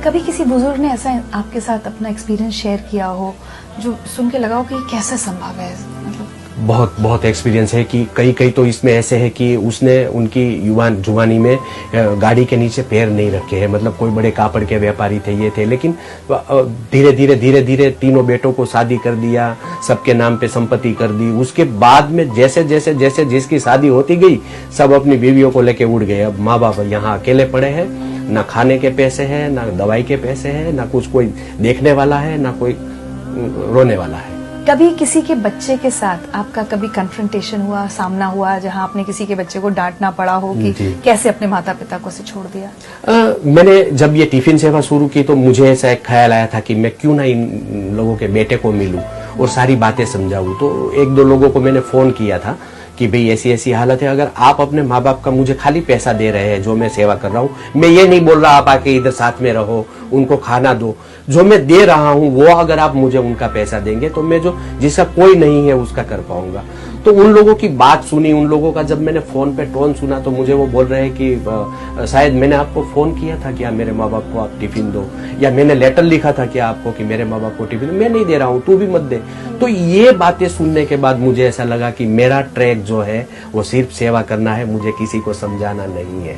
कभी किसी बुजुर्ग ने ऐसा आपके साथ अपना एक्सपीरियंस शेयर किया हो जो सुन के लगा हो कि ये कैसे संभव है? मतलब बहुत बहुत एक्सपीरियंस है कि कई तो इसमें ऐसे है कि उसने उनकी जुबानी में गाड़ी के नीचे पैर नहीं रखे हैं। मतलब कोई बड़े कापड़ के व्यापारी थे, ये थे, लेकिन धीरे धीरे तीनों बेटों को शादी कर दिया, सबके नाम पे संपत्ति कर दी। उसके बाद में जैसे जैसे जैसे जिसकी शादी होती गई सब अपनी बीवियों को लेके उड़ गए। अब माँ बाप यहाँ अकेले पड़े हैं, ना खाने के पैसे हैं, ना दवाई के पैसे हैं, ना कुछ कोई देखने वाला है, ना कोई रोने वाला है। कभी किसी के बच्चे के साथ आपका कभी कन्फ्रंटेशन हुआ, सामना हुआ, जहां आपने किसी के बच्चे को डांटना पड़ा हो कि कैसे अपने माता पिता को से छोड़ दिया? मैंने जब ये टिफिन सेवा शुरू की तो मुझे ऐसा एक ख्याल आया था कि मैं क्यों ना इन लोगों के बेटे को मिलूं और सारी बातें समझाऊं। तो एक दो लोगों को मैंने फोन किया था कि भाई ऐसी ऐसी हालत है, अगर आप अपने माँ बाप का मुझे खाली पैसा दे रहे हैं जो मैं सेवा कर रहा हूँ, मैं ये नहीं बोल रहा आप आके इधर साथ में रहो, उनको खाना दो, जो मैं दे रहा हूँ वो अगर आप मुझे उनका पैसा देंगे तो मैं जो जिसका कोई नहीं है उसका कर पाऊंगा। तो उन लोगों की बात सुनी, उन लोगों का जब मैंने फोन पे टोन सुना तो मुझे वो बोल रहे हैं कि शायद मैंने आपको फोन किया था क्या मेरे माँ बाप को आप टिफिन दो, या मैंने लेटर लिखा था क्या आपको कि मेरे माँ बाप को टिफिन, मैं नहीं दे रहा हूँ, तू भी मत दे। तो ये बातें सुनने के बाद मुझे ऐसा लगा कि मेरा ट्रैक जो है वो सिर्फ सेवा करना है, मुझे किसी को समझाना नहीं है।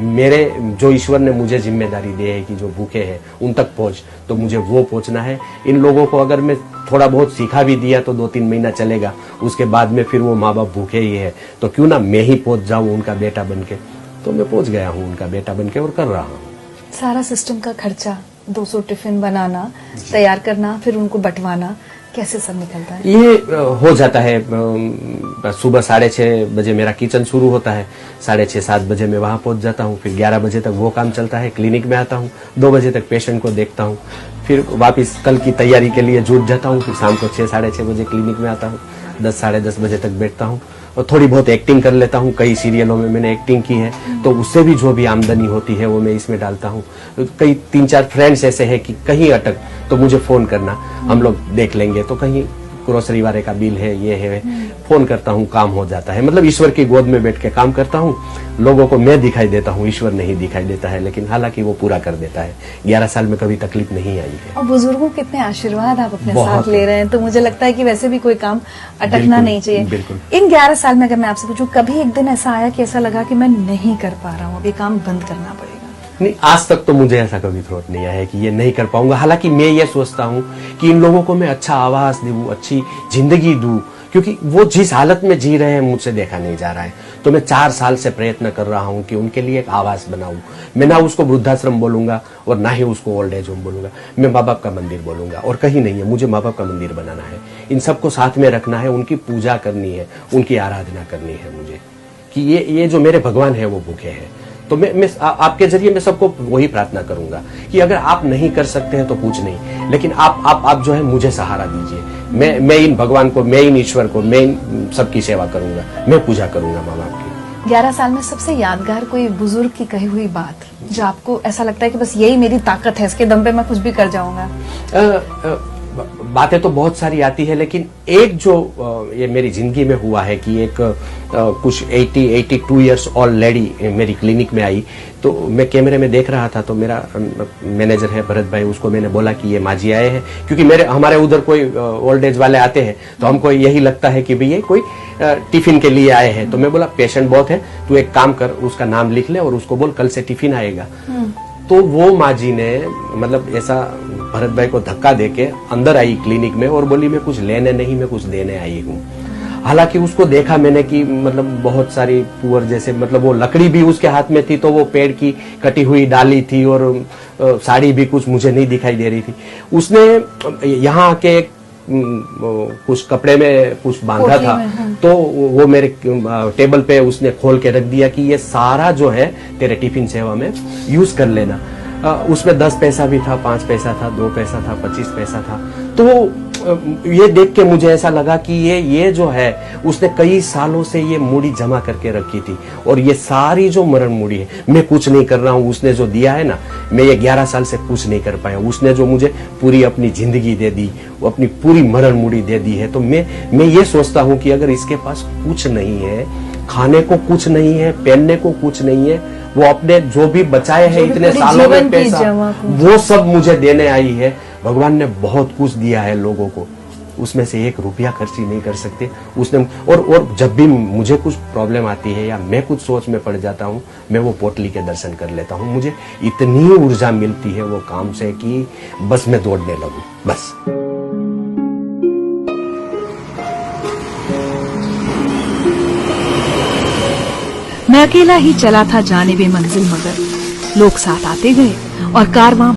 मेरे जो ईश्वर ने मुझे जिम्मेदारी दी है कि जो भूखे हैं उन तक पहुंच, तो मुझे वो पहुंचना है। इन लोगों को अगर मैं थोड़ा बहुत सिखा भी दिया तो 2-3 महीना चलेगा, उसके बाद में फिर वो माँ बाप भूखे ही है, तो क्यों ना मैं ही पहुंच जाऊं उनका बेटा बनके। तो मैं पहुंच गया हूं उनका बेटा बनके और कर रहा हूं। सारा सिस्टम का खर्चा, 200 टिफिन बनाना, तैयार करना, फिर उनको बंटवाना, कैसे सब निकलता है? ये हो जाता है। सुबह 6:30 बजे मेरा किचन शुरू होता है, 6:30-7 बजे मैं वहां पहुंच जाता हूं, फिर 11 बजे तक वो काम चलता है। क्लिनिक में आता हूं, 2 बजे तक पेशेंट को देखता हूं, फिर वापस कल की तैयारी के लिए जुट जाता हूं, फिर शाम को 6-6:30 बजे क्लिनिक में आता हूं, 10-10:30 बजे तक बैठता हूं और थोड़ी बहुत एक्टिंग कर लेता हूं। कई सीरियलों में मैंने एक्टिंग की है, तो उससे भी जो भी आमदनी होती है वो मैं इसमें डालता हूं। कई 3-4 फ्रेंड्स ऐसे हैं कि कहीं अटक तो मुझे फोन करना, हम लोग देख लेंगे। तो कहीं ग्रोसरी वाले का बिल है, ये है, फोन करता हूँ, काम हो जाता है। मतलब ईश्वर की गोद में बैठ के काम करता हूँ। लोगों को मैं दिखाई देता हूँ, ईश्वर नहीं दिखाई देता है, लेकिन हालांकि वो पूरा कर देता है। 11 साल में कभी तकलीफ नहीं आई है। और बुजुर्गों के इतने आशीर्वाद आप अपने साथ ले रहे हैं, तो मुझे लगता है कि वैसे भी कोई काम अटकना नहीं चाहिए। बिल्कुल। इन 11 साल में अगर मैं आपसे पूछूं, कभी एक दिन ऐसा आया कि ऐसा लगा कि मैं नहीं कर पा रहा हूँ, अब ये काम बंद करना पड़ेगा? नहीं, आज तक तो मुझे ऐसा कभी थॉट नहीं आया है कि ये नहीं कर पाऊंगा। हालांकि मैं ये सोचता हूँ कि इन लोगों को मैं अच्छा आवास दूं, अच्छी जिंदगी दूं, क्योंकि वो जिस हालत में जी रहे हैं मुझसे देखा नहीं जा रहा है। तो मैं 4 साल से प्रयत्न कर रहा हूँ कि उनके लिए एक आवास बनाऊं। मैं ना उसको वृद्धाश्रम बोलूंगा और ना ही उसको ओल्ड एज होम बोलूंगा, मैं माँ बाप का मंदिर बोलूंगा। और कहीं नहीं है, मुझे माँ बाप का मंदिर बनाना है, इन सबको साथ में रखना है, उनकी पूजा करनी है, उनकी आराधना करनी है मुझे, कि ये जो मेरे भगवान है वो भूखे हैं। तो मैं आपके जरिए मैं सबको वही प्रार्थना करूंगा कि अगर आप नहीं कर सकते हैं तो कुछ नहीं, लेकिन आप जो है मुझे सहारा दीजिए। मैं इन भगवान को, मैं इन ईश्वर को, मैं इन सबकी सेवा करूंगा, मैं पूजा करूंगा माँ बाप की। 11 साल में सबसे यादगार कोई बुजुर्ग की कही हुई बात जो आपको ऐसा लगता है कि बस यही मेरी ताकत है, इसके दम पे मैं कुछ भी कर जाऊंगा? बातें तो बहुत सारी आती है, लेकिन एक जो ये मेरी जिंदगी में हुआ है कि एक कुछ 82 इयर्स ओल्ड लेडी मेरी क्लिनिक में आई। तो मैं कैमरे में देख रहा था, तो मेरा मैनेजर है भरत भाई, उसको मैंने बोला कि ये माँ जी आए हैं, क्योंकि हमारे उधर कोई ओल्ड एज वाले आते हैं तो हमको यही लगता है कि भैया कोई टिफिन के लिए आए हैं। तो मैं बोला पेशेंट बहुत है, तू एक काम कर, उसका नाम लिख ले और उसको बोल कल से टिफिन आएगा। तो वो माँ जी ने मतलब ऐसा भरत भाई को धक्का देके अंदर आई क्लिनिक में और बोली मैं कुछ लेने नहीं, मैं कुछ देने आई हूँ। हालांकि उसको देखा मैंने कि मतलब बहुत सारी पुअर जैसे, मतलब वो लकड़ी भी उसके हाथ में थी, तो वो पेड़ की कटी हुई डाली थी और साड़ी भी कुछ मुझे नहीं दिखाई दे रही थी। उसने यहाँ आके कुछ कपड़े में कुछ बांधा था, तो वो मेरे टेबल पे उसने खोल के रख दिया कि ये सारा जो है तेरे टिफिन सेवा में यूज कर लेना। उसमें 10 पैसा भी था, 5 पैसा था, 2 पैसा था, 25 पैसा था। तो ये देख के मुझे ऐसा लगा कि ये जो है उसने कई सालों से ये मूड़ी जमा करके रखी थी, और ये सारी जो मरण मूड़ी है मैं कुछ नहीं कर रहा हूँ। उसने जो दिया है ना, मैं ये 11 साल से कुछ नहीं कर पाया। उसने जो मुझे पूरी अपनी जिंदगी दे दी, वो अपनी पूरी मरण मूड़ी दे दी है। तो मैं ये सोचता हूँ कि अगर इसके पास कुछ नहीं है, खाने को कुछ नहीं है, पहनने को कुछ नहीं है, वो अपने जो भी बचाए हैं इतने पूरी सालों जीवन में की पैसा, जमा पूंजी। वो सब मुझे देने आई है। भगवान ने बहुत कुछ दिया है लोगों को, उसमें से 1 रुपया खर्च ही नहीं कर सकते उसने। और जब भी मुझे कुछ प्रॉब्लम आती है या मैं कुछ सोच में पड़ जाता हूँ, मैं वो पोटली के दर्शन कर लेता हूँ। मुझे इतनी ऊर्जा मिलती है वो काम से कि बस मैं दौड़ने लगूं बस। मैं अकेला ही चला था जाने बे मंजिल, मगर लोग साथ आते गए और कारवां